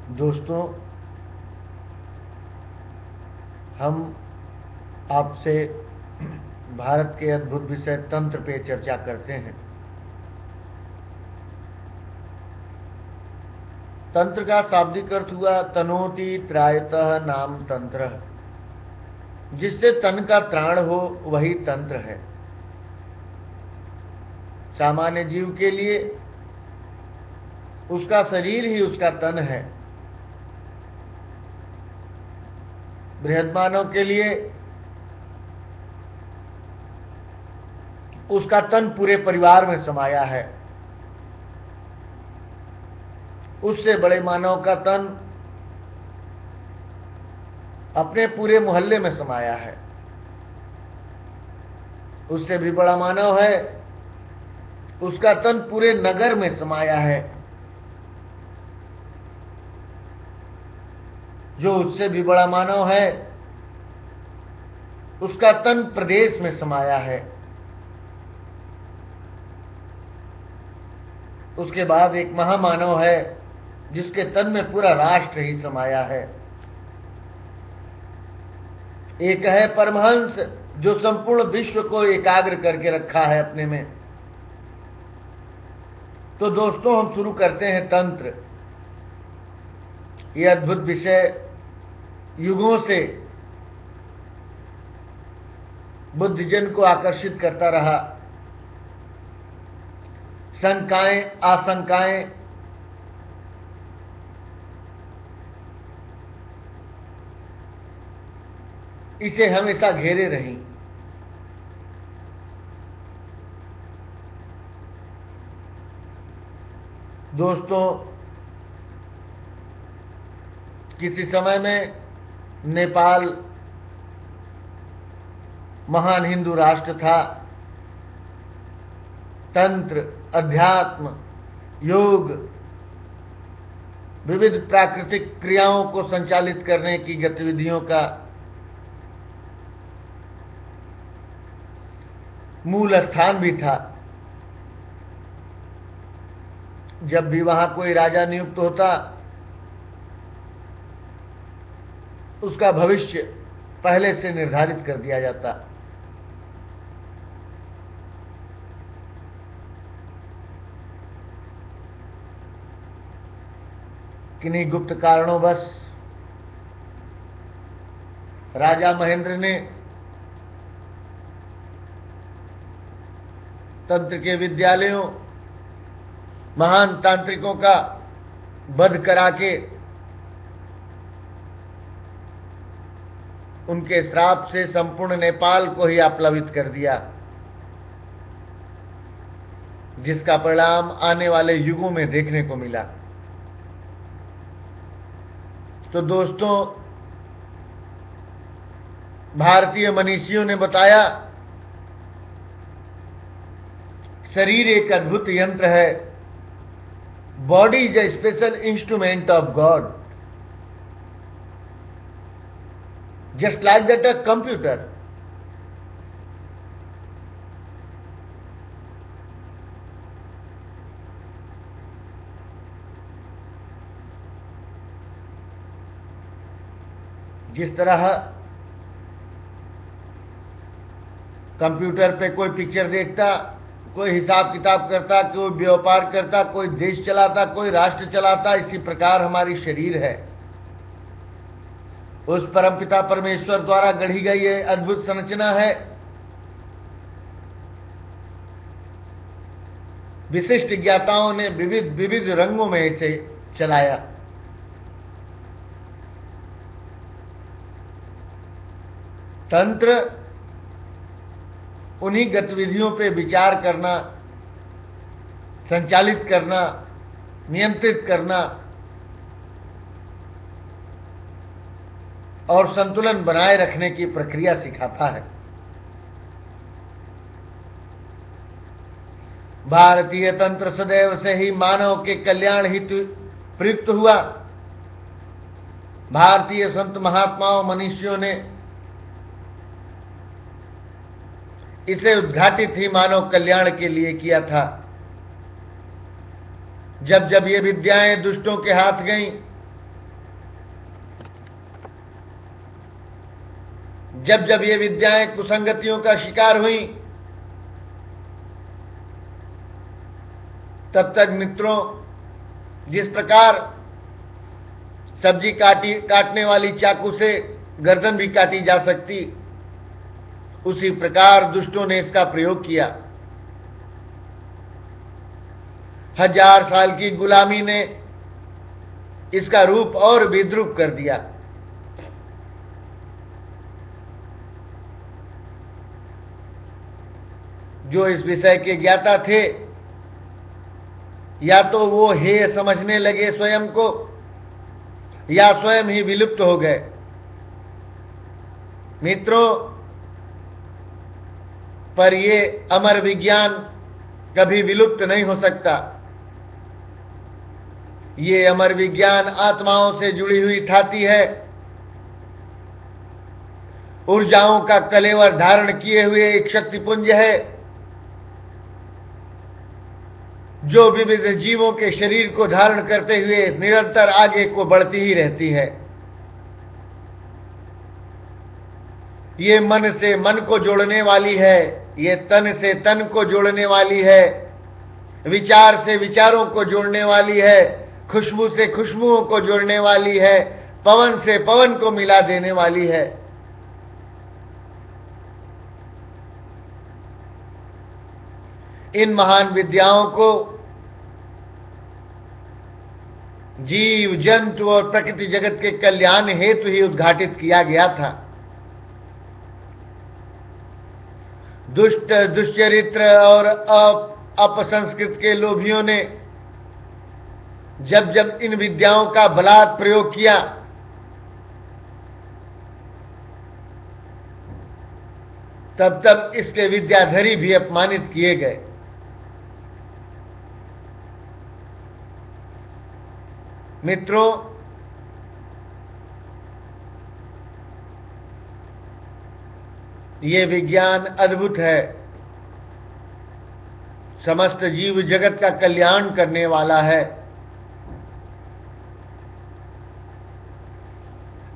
दोस्तों, हम आपसे भारत के अद्भुत विषय तंत्र पे चर्चा करते हैं। तंत्र का शाब्दिक अर्थ हुआ तनोति त्रायतः नाम तंत्र। जिससे तन का त्राण हो वही तंत्र है। सामान्य जीव के लिए उसका शरीर ही उसका तन है। बृहद मानव के लिए उसका तन पूरे परिवार में समाया है। उससे बड़े मानव का तन अपने पूरे मोहल्ले में समाया है। उससे भी बड़ा मानव है, उसका तन पूरे नगर में समाया है। जो उससे भी बड़ा मानव है, उसका तन प्रदेश में समाया है। उसके बाद एक महामानव है जिसके तन में पूरा राष्ट्र ही समाया है। एक है परमहंस जो संपूर्ण विश्व को एकाग्र करके रखा है अपने में। तो दोस्तों, हम शुरू करते हैं तंत्र। यह अद्भुत विषय युगों से बुद्धजन को आकर्षित करता रहा। शंकाएं, आशंकाएं इसे हमेशा घेरे रही। दोस्तों, किसी समय में नेपाल महान हिंदू राष्ट्र था। तंत्र, अध्यात्म, योग, विविध प्राकृतिक क्रियाओं को संचालित करने की गतिविधियों का मूल स्थान भी था। जब भी वहां कोई राजा नियुक्त होता, उसका भविष्य पहले से निर्धारित कर दिया जाता। किन्हीं गुप्त कारणोंवश राजा महेंद्र ने तंत्र के विद्यालयों, महान तांत्रिकों का वध करा के उनके श्राप से संपूर्ण नेपाल को ही आप्लावित कर दिया, जिसका परिणाम आने वाले युगों में देखने को मिला। तो दोस्तों, भारतीय मनीषियों ने बताया, शरीर एक अद्भुत यंत्र है। Body is a special instrument of God, just like that a computer. जिस तरह कंप्यूटर पे कोई पिक्चर देखता, कोई हिसाब किताब करता, कोई व्यापार करता, कोई देश चलाता, कोई राष्ट्र चलाता, इसी प्रकार हमारी शरीर है। उस परमपिता परमेश्वर द्वारा गढ़ी गई ये अद्भुत संरचना है। विशिष्ट ज्ञाताओं ने विविध विविध रंगों में इसे चलाया। तंत्र उन्हीं गतिविधियों पे विचार करना, संचालित करना, नियंत्रित करना और संतुलन बनाए रखने की प्रक्रिया सिखाता है। भारतीय तंत्र सदैव से ही मानव के कल्याण हेतु प्रयुक्त हुआ। भारतीय संत महात्माओं, मनीषियों ने इसे उद्घाटित ही मानव कल्याण के लिए किया था। जब जब ये विद्याएं दुष्टों के हाथ गईं, जब जब ये विद्याएं कुसंगतियों का शिकार हुई, तब तक मित्रों, जिस प्रकार सब्जी काटने वाली चाकू से गर्दन भी काटी जा सकती, उसी प्रकार दुष्टों ने इसका प्रयोग किया। 1000 साल की गुलामी ने इसका रूप और विद्रूप कर दिया। जो इस विषय के ज्ञाता थे, या तो वो हेय समझने लगे स्वयं को, या स्वयं ही विलुप्त हो गए। मित्रों, पर ये अमर विज्ञान कभी विलुप्त नहीं हो सकता। ये अमर विज्ञान आत्माओं से जुड़ी हुई थाती है, ऊर्जाओं का कलेवर धारण किए हुए एक शक्तिपुंज है, जो विविध जीवों के शरीर को धारण करते हुए निरंतर आगे को बढ़ती ही रहती है। ये मन से मन को जोड़ने वाली है, ये तन से तन को जोड़ने वाली है, विचार से विचारों को जोड़ने वाली है, खुशबू से खुशबुओं को जोड़ने वाली है, पवन से पवन को मिला देने वाली है। इन महान विद्याओं को जीव जंतु और प्रकृति जगत के कल्याण हेतु ही उद्घाटित किया गया था। दुष्ट, दुष्चरित्र और अपसंस्कृत के लोभियों ने जब जब इन विद्याओं का बलात् प्रयोग किया, तब तब इसके विद्याधरी भी अपमानित किए गए। मित्रों, ये विज्ञान अद्भुत है, समस्त जीव जगत का कल्याण करने वाला है।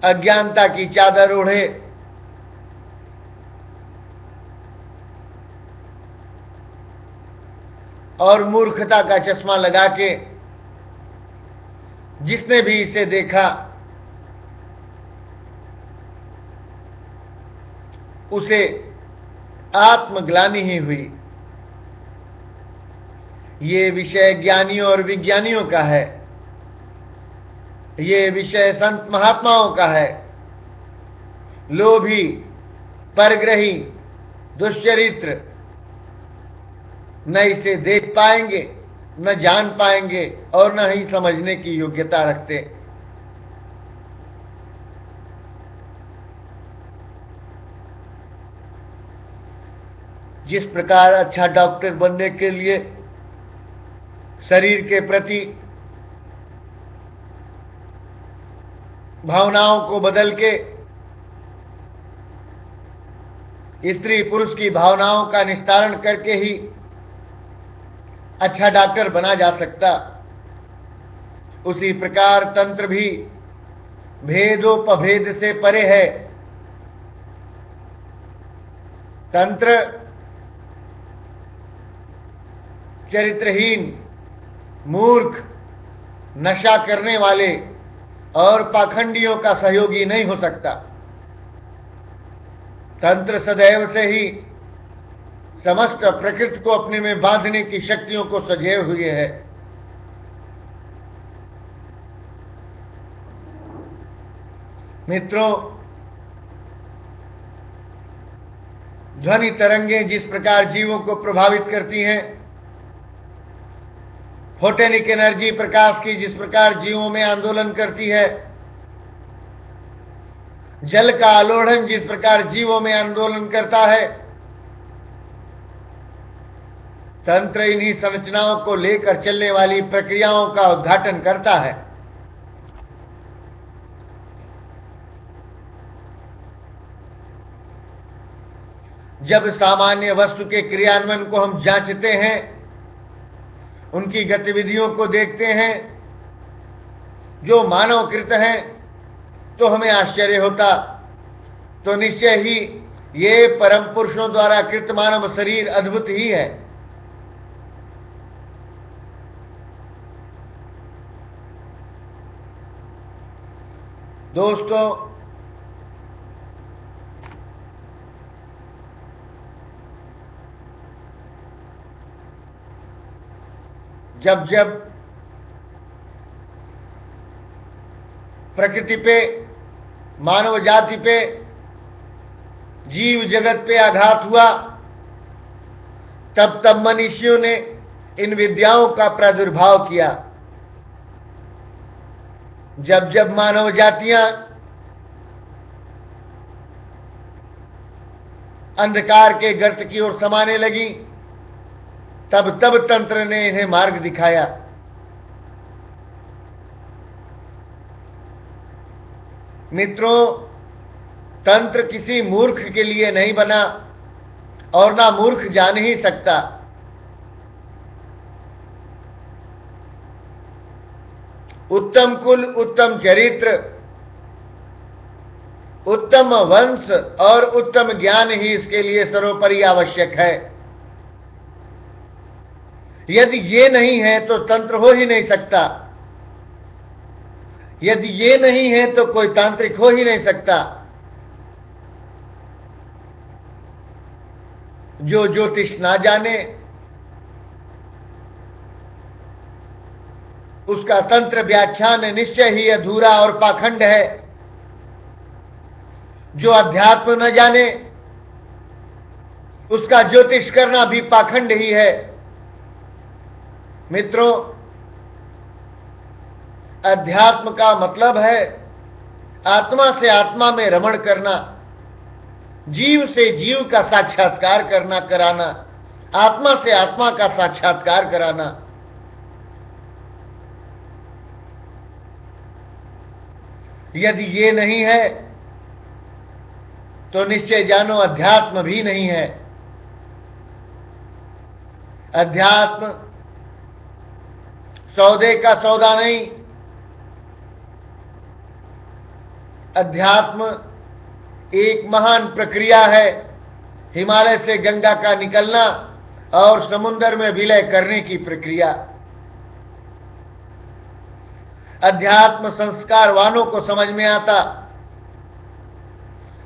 अज्ञानता की चादर ओढ़े और मूर्खता का चश्मा लगा के जिसने भी इसे देखा, उसे आत्मग्लानि ही हुई। ये विषय ज्ञानियों और विज्ञानियों का है, ये विषय संत महात्माओं का है। लोभी, परग्रही, दुष्चरित्र न इसे देख पाएंगे, न जान पाएंगे और न ही समझने की योग्यता रखते। जिस प्रकार अच्छा डॉक्टर बनने के लिए शरीर के प्रति भावनाओं को बदल के स्त्री पुरुष की भावनाओं का निस्तारण करके ही अच्छा डॉक्टर बना जा सकता, उसी प्रकार तंत्र भी भेदोपभेद से परे है। तंत्र चरित्रहीन, मूर्ख, नशा करने वाले और पाखंडियों का सहयोगी नहीं हो सकता। तंत्र सदैव से ही समस्त प्रकृति को अपने में बांधने की शक्तियों को सजेए हुए है। मित्रों, ध्वनि तरंगें जिस प्रकार जीवों को प्रभावित करती हैं, फोटोनिक एनर्जी प्रकाश की जिस प्रकार जीवों में आंदोलन करती है, जल का आलोड़न जिस प्रकार जीवों में आंदोलन करता है, तंत्र इन्हीं संरचनाओं को लेकर चलने वाली प्रक्रियाओं का उद्घाटन करता है। जब सामान्य वस्तु के क्रियान्वयन को हम जांचते हैं, उनकी गतिविधियों को देखते हैं जो मानवकृत हैं, तो हमें आश्चर्य होता तो निश्चय ही ये परम पुरुषों द्वारा कृत मानव शरीर अद्भुत ही है। दोस्तों, जब जब प्रकृति पे, मानव जाति पे, जीव जगत पे आघात हुआ, तब तब मनुष्यों ने इन विद्याओं का प्रादुर्भाव किया। जब जब मानव जातियां अंधकार के गर्त की ओर समाने लगी, तब तब तंत्र ने इन्हें मार्ग दिखाया। मित्रों, तंत्र किसी मूर्ख के लिए नहीं बना और ना मूर्ख जान ही सकता। उत्तम कुल, उत्तम चरित्र, उत्तम वंश और उत्तम ज्ञान ही इसके लिए सर्वोपरि आवश्यक है। यदि ये नहीं है तो तंत्र हो ही नहीं सकता। यदि ये नहीं है तो कोई तांत्रिक हो ही नहीं सकता। जो ज्योतिष ना जाने उसका तंत्र व्याख्यान निश्चय ही अधूरा और पाखंड है। जो अध्यात्म न जाने उसका ज्योतिष करना भी पाखंड ही है। मित्रों, अध्यात्म का मतलब है आत्मा से आत्मा में रमण करना, जीव से जीव का साक्षात्कार करना, कराना, आत्मा से आत्मा का साक्षात्कार कराना। यदि ये नहीं है तो निश्चय जानो अध्यात्म भी नहीं है। अध्यात्म सौदे का सौदा नहीं। अध्यात्म एक महान प्रक्रिया है। हिमालय से गंगा का निकलना और समुद्र में विलय करने की प्रक्रिया। अध्यात्म संस्कारवानों को समझ में आता।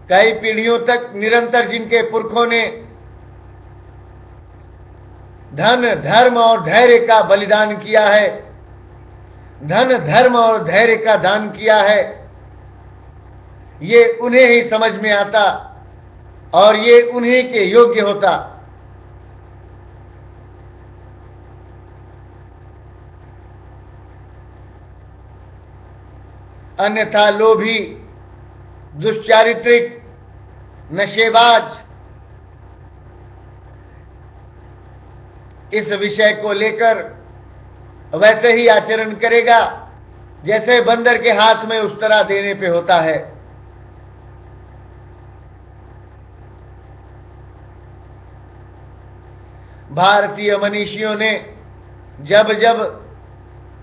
कई पीढ़ियों तक निरंतर जिनके पुरखों ने धन, धर्म और धैर्य का बलिदान किया है, धन, धर्म और धैर्य का दान किया है, ये उन्हें ही समझ में आता और ये उन्हीं के योग्य होता। अन्यथा लोभी, दुश्चारित्रिक, नशेबाज इस विषय को लेकर वैसे ही आचरण करेगा जैसे बंदर के हाथ में उस तरह देने पे होता है। भारतीय मनीषियों ने जब जब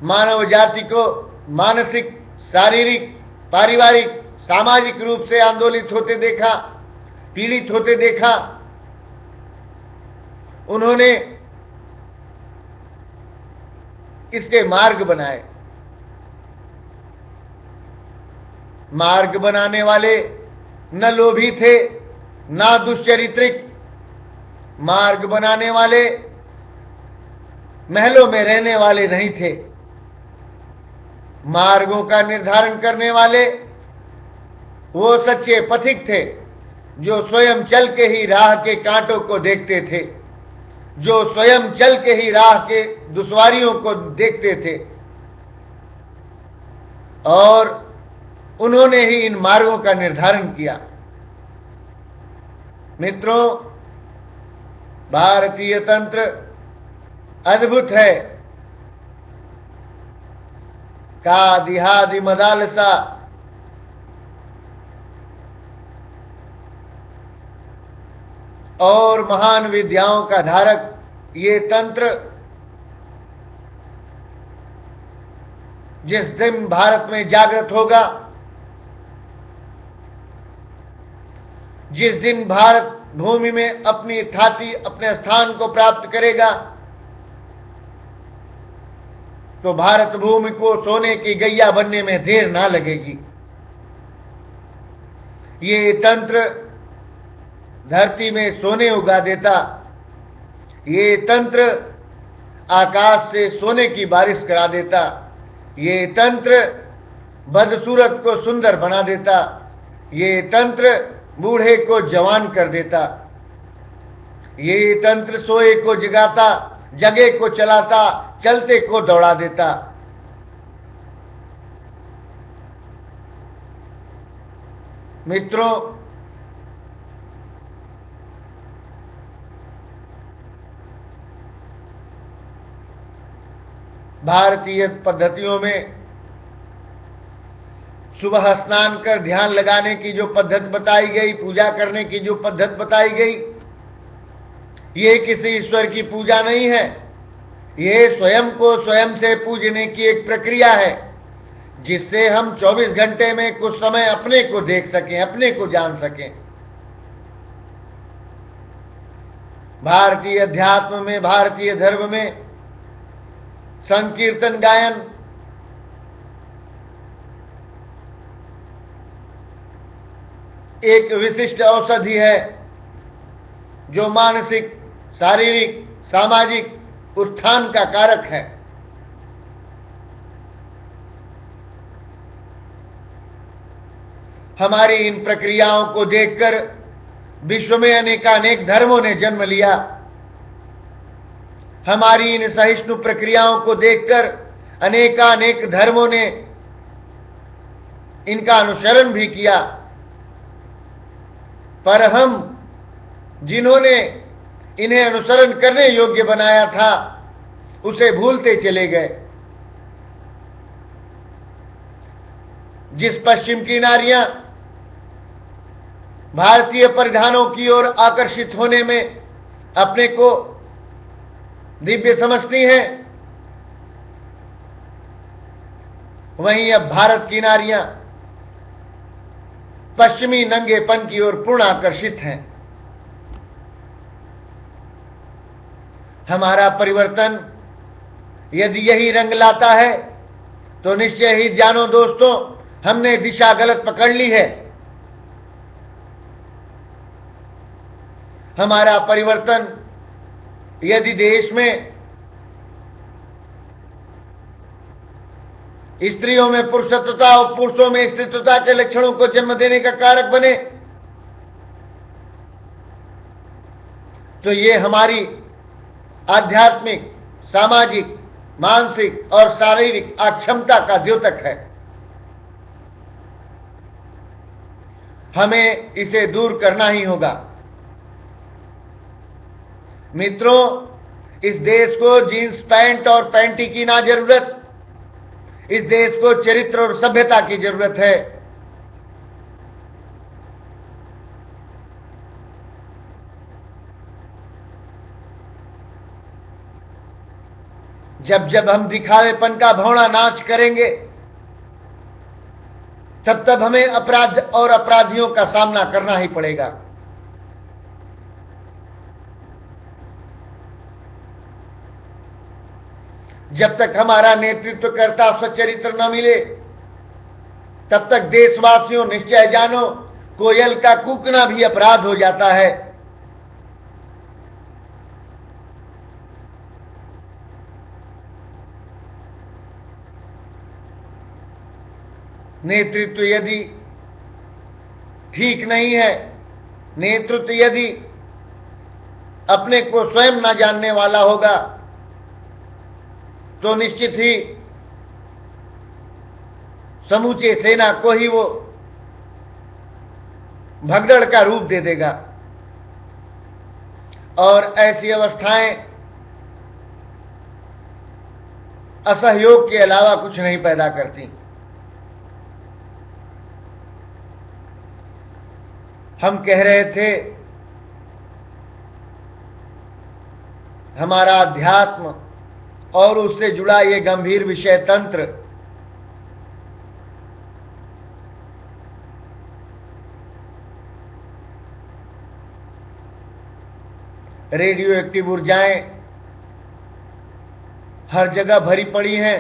मानव जाति को मानसिक, शारीरिक, पारिवारिक, सामाजिक रूप से आंदोलित होते देखा, पीड़ित होते देखा, उन्होंने इसके मार्ग बनाए। मार्ग बनाने वाले न लोभी थे न दुश्चरित्रिक। मार्ग बनाने वाले महलों में रहने वाले नहीं थे। मार्गों का निर्धारण करने वाले वो सच्चे पथिक थे जो स्वयं चल के ही राह के कांटों को देखते थे, जो स्वयं चल के ही राह के दुश्वारियों को देखते थे और उन्होंने ही इन मार्गों का निर्धारण किया। मित्रों, भारतीय तंत्र अद्भुत है। कादिहादि मदालसा और महान विद्याओं का धारक ये तंत्र जिस दिन भारत में जागृत होगा जिस दिन भारत भूमि में अपनी ख्याति, अपने स्थान को प्राप्त करेगा, तो भारत भूमि को सोने की गैया बनने में देर ना लगेगी। ये तंत्र धरती में सोने उगा देता, ये तंत्र आकाश से सोने की बारिश करा देता, ये तंत्र बदसूरत को सुंदर बना देता, ये तंत्र बूढ़े को जवान कर देता, ये तंत्र सोए को जगाता, जगे को चलाता, चलते को दौड़ा देता। मित्रों, भारतीय पद्धतियों में सुबह स्नान कर ध्यान लगाने की जो पद्धति बताई गई, पूजा करने की जो पद्धति बताई गई, ये किसी ईश्वर की पूजा नहीं है। ये स्वयं को स्वयं से पूजने की एक प्रक्रिया है, जिससे हम 24 घंटे में कुछ समय अपने को देख सकें, अपने को जान सकें। भारतीय अध्यात्म में, भारतीय धर्म में संकीर्तन गायन एक विशिष्ट औषधि है, जो मानसिक, शारीरिक, सामाजिक उत्थान का कारक है। हमारी इन प्रक्रियाओं को देखकर विश्व में अनेकानेक धर्मों ने जन्म लिया। हमारी इन सहिष्णु प्रक्रियाओं को देखकर अनेकानेक धर्मों ने इनका अनुसरण भी किया, पर हम जिन्होंने इन्हें अनुसरण करने योग्य बनाया था, उसे भूलते चले गए। जिस पश्चिम की नारियां भारतीय परिधानों की ओर आकर्षित होने में अपने को दिव्य समझती हैं, वहीं अब भारत की नारियां पश्चिमी नंगेपन की ओर पूर्ण आकर्षित हैं। हमारा परिवर्तन यदि यही रंग लाता है, तो निश्चय ही जानो दोस्तों, हमने दिशा गलत पकड़ ली है। हमारा परिवर्तन यदि देश में स्त्रियों में पुरुषत्वता और पुरुषों में स्त्रीत्वता के लक्षणों को जन्म देने का कारक बने, तो ये हमारी आध्यात्मिक, सामाजिक, मानसिक और शारीरिक अक्षमता का द्योतक है। हमें इसे दूर करना ही होगा। मित्रों, इस देश को जींस पैंट और पैंटी की ना जरूरत, इस देश को चरित्र और सभ्यता की जरूरत है। जब जब हम दिखावेपन का भौड़ा नाच करेंगे, तब तब हमें अपराध और अपराधियों का सामना करना ही पड़ेगा। जब तक हमारा नेतृत्व करता स्वचरित्र न मिले, तब तक देशवासियों निश्चय जानो, कोयल का कूकना भी अपराध हो जाता है। नेतृत्व यदि ठीक नहीं है, नेतृत्व यदि अपने को स्वयं न जानने वाला होगा, तो निश्चित ही समूचे सेना को ही वो भगदड़ का रूप दे देगा, और ऐसी अवस्थाएं असहयोग के अलावा कुछ नहीं पैदा करती। हम कह रहे थे, हमारा अध्यात्म और उससे जुड़ा ये गंभीर विषय तंत्र रेडियो एक्टिव ऊर्जाएं हर जगह भरी पड़ी हैं।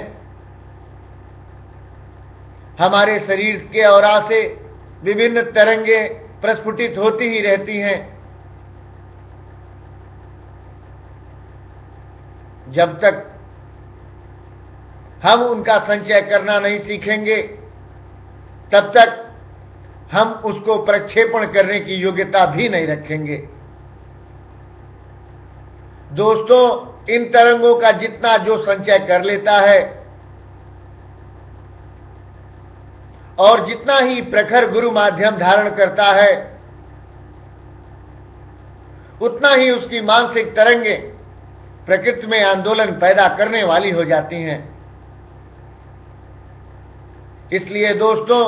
हमारे शरीर के औरा से विभिन्न तरंगें प्रस्फुटित होती ही रहती हैं। जब तक हम उनका संचय करना नहीं सीखेंगे, तब तक हम उसको प्रक्षेपण करने की योग्यता भी नहीं रखेंगे। दोस्तों, इन तरंगों का जितना जो संचय कर लेता है और जितना ही प्रखर गुरु माध्यम धारण करता है, उतना ही उसकी मानसिक तरंगें प्रकृति में आंदोलन पैदा करने वाली हो जाती हैं। इसलिए दोस्तों,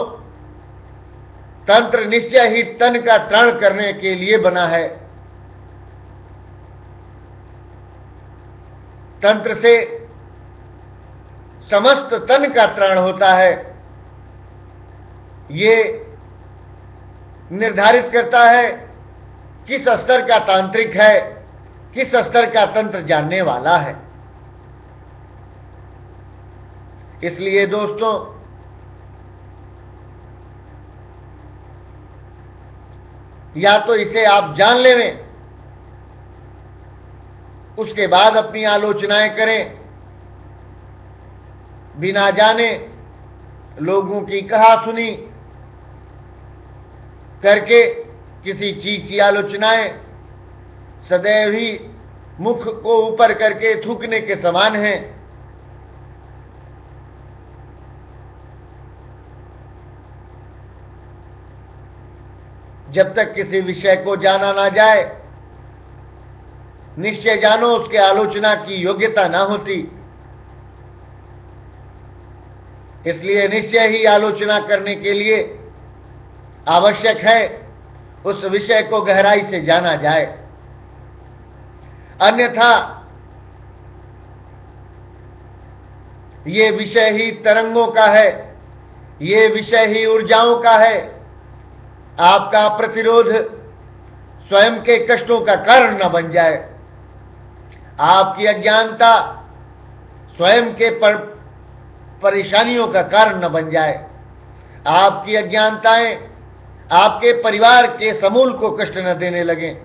तंत्र निश्चय ही तन का त्राण करने के लिए बना है। तंत्र से समस्त तन का त्राण होता है। ये निर्धारित करता है किस स्तर का तांत्रिक है, किस स्तर का तंत्र जानने वाला है। इसलिए दोस्तों, या तो इसे आप जान लें, उसके बाद अपनी आलोचनाएं करें। बिना जाने लोगों की कहा सुनी करके किसी चीज की आलोचनाएं सदैव ही मुख को ऊपर करके थूकने के समान है। जब तक किसी विषय को जाना ना जाए, निश्चय जानो उसके आलोचना की योग्यता ना होती। इसलिए निश्चय ही आलोचना करने के लिए आवश्यक है उस विषय को गहराई से जाना जाए। अन्यथा ये विषय ही तरंगों का है, ये विषय ही ऊर्जाओं का है। आपका प्रतिरोध स्वयं के कष्टों का कारण न बन जाए। आपकी अज्ञानता स्वयं के परेशानियों का कारण न बन जाए। आपकी अज्ञानताएं आपके परिवार के समूल को कष्ट न देने लगें।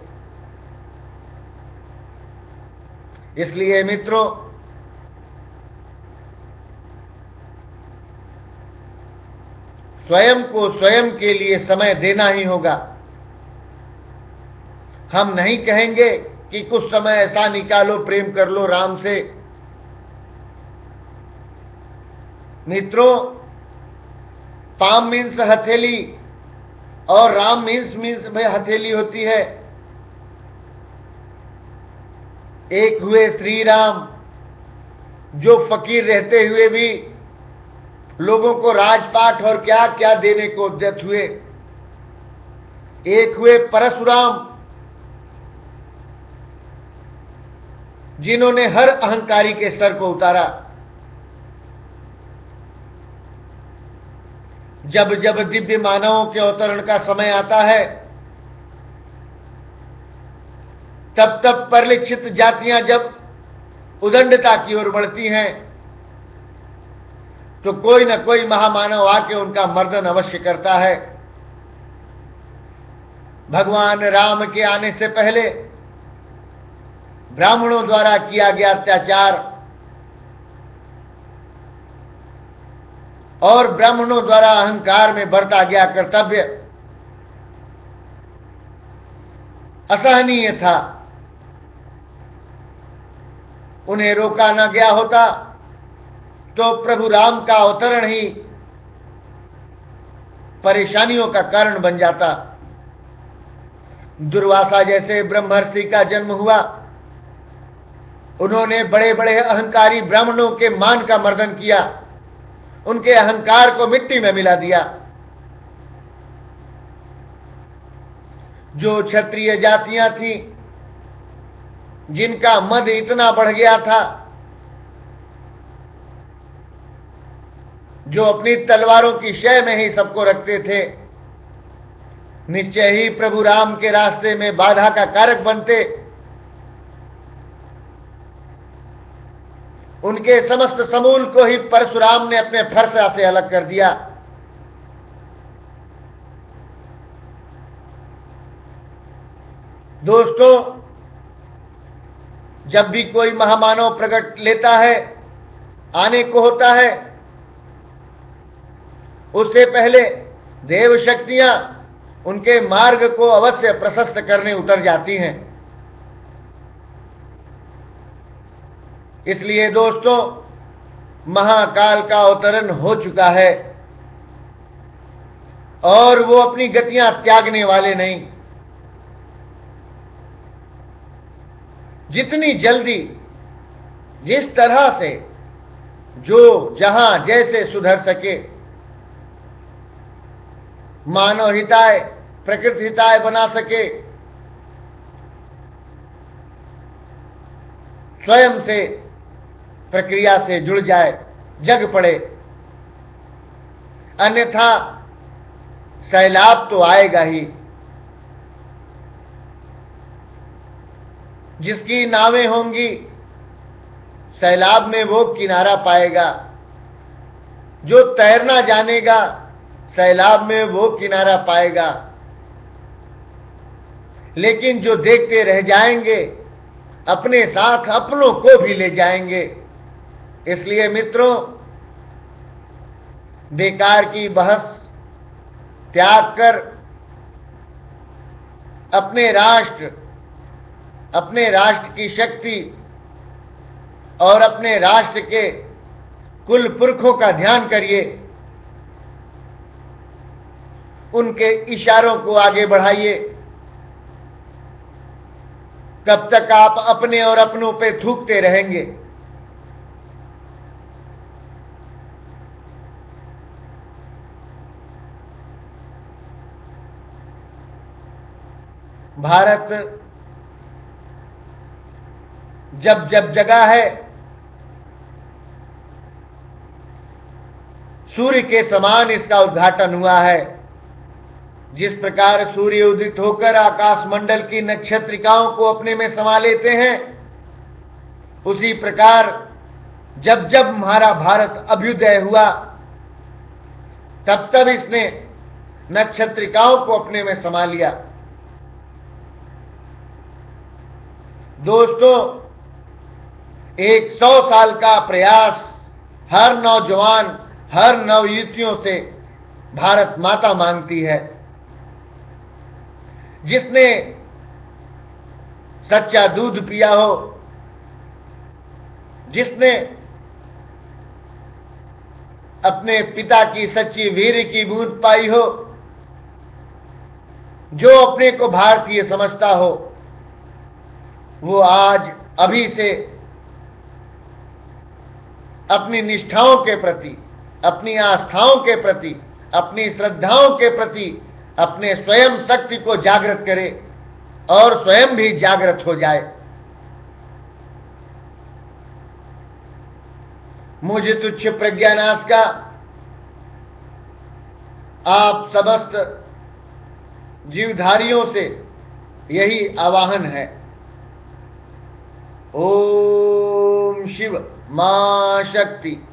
इसलिए मित्रों, स्वयं को स्वयं के लिए समय देना ही होगा। हम नहीं कहेंगे कि कुछ समय ऐसा निकालो, प्रेम कर लो राम से। मित्रों, पाम मीन्स हथेली और राम मीन्स में हथेली होती है। एक हुए श्री राम, जो फकीर रहते हुए भी लोगों को राजपाट और क्या क्या देने को उद्यत हुए। एक हुए परशुराम, जिन्होंने हर अहंकारी के सर को उतारा। जब जब दिव्य मानवों के अवतरण का समय आता है, तब तब परिलक्षित जातियां जब उदंडता की ओर बढ़ती हैं, तो कोई न कोई महामानव आके उनका मर्दन अवश्य करता है। भगवान राम के आने से पहले ब्राह्मणों द्वारा किया गया अत्याचार और ब्राह्मणों द्वारा अहंकार में बरता गया कर्तव्य असहनीय था। उन्हें रोका न गया होता तो प्रभु राम का अवतरण ही परेशानियों का कारण बन जाता। दुर्वासा जैसे ब्रह्मर्षि का जन्म हुआ। उन्होंने बड़े बड़े अहंकारी ब्राह्मणों के मान का मर्दन किया, उनके अहंकार को मिट्टी में मिला दिया। जो क्षत्रिय जातियां थीं, जिनका मद इतना बढ़ गया था, जो अपनी तलवारों की शय में ही सबको रखते थे, निश्चय ही प्रभु राम के रास्ते में बाधा का कारक बनते। उनके समस्त समूल को ही परशुराम ने अपने फरसा से अलग कर दिया। दोस्तों, जब भी कोई महामानव प्रकट लेता है, आने को होता है, उससे पहले देव शक्तियां उनके मार्ग को अवश्य प्रशस्त करने उतर जाती हैं। इसलिए दोस्तों, महाकाल का अवतरण हो चुका है और वो अपनी गतियां त्यागने वाले नहीं। जितनी जल्दी, जिस तरह से जो जहां जैसे सुधर सके, मानव हिताय, प्रकृति हिताय बना सके, स्वयं से प्रक्रिया से जुड़ जाए, जग पड़े। अन्यथा सैलाब तो आएगा ही। जिसकी नावें होंगी, सैलाब में वो किनारा पाएगा। जो तैरना जानेगा, सैलाब में वो किनारा पाएगा। लेकिन जो देखते रह जाएंगे, अपने साथ अपनों को भी ले जाएंगे। इसलिए मित्रों, बेकार की बहस त्याग कर अपने राष्ट्र की शक्ति और अपने राष्ट्र के कुल पुरखों का ध्यान करिए। उनके इशारों को आगे बढ़ाइए। कब तक आप अपने और अपनों पे थूकते रहेंगे? भारत जब जब जगा है, सूर्य के समान इसका उद्घाटन हुआ है। जिस प्रकार सूर्य उदित होकर आकाश मंडल की नक्षत्रिकाओं को अपने में समा लेते हैं, उसी प्रकार जब जब हमारा भारत अभ्युदय हुआ, तब तब इसने नक्षत्रिकाओं को अपने में समा लिया। दोस्तों, एक 100 साल का प्रयास हर नौजवान, हर नवयुवतियों से भारत माता मांगती है। जिसने सच्चा दूध पिया हो, जिसने अपने पिता की सच्ची वीर की बूंद पाई हो, जो अपने को भारतीय समझता हो, वो आज अभी से अपनी निष्ठाओं के प्रति, अपनी आस्थाओं के प्रति, अपनी श्रद्धाओं के प्रति अपने स्वयं शक्ति को जागृत करे और स्वयं भी जागृत हो जाए। मुझे तुच्छ प्रज्ञानाथ का आप समस्त जीवधारियों से यही आवाहन है। ओम शिव मां शक्ति।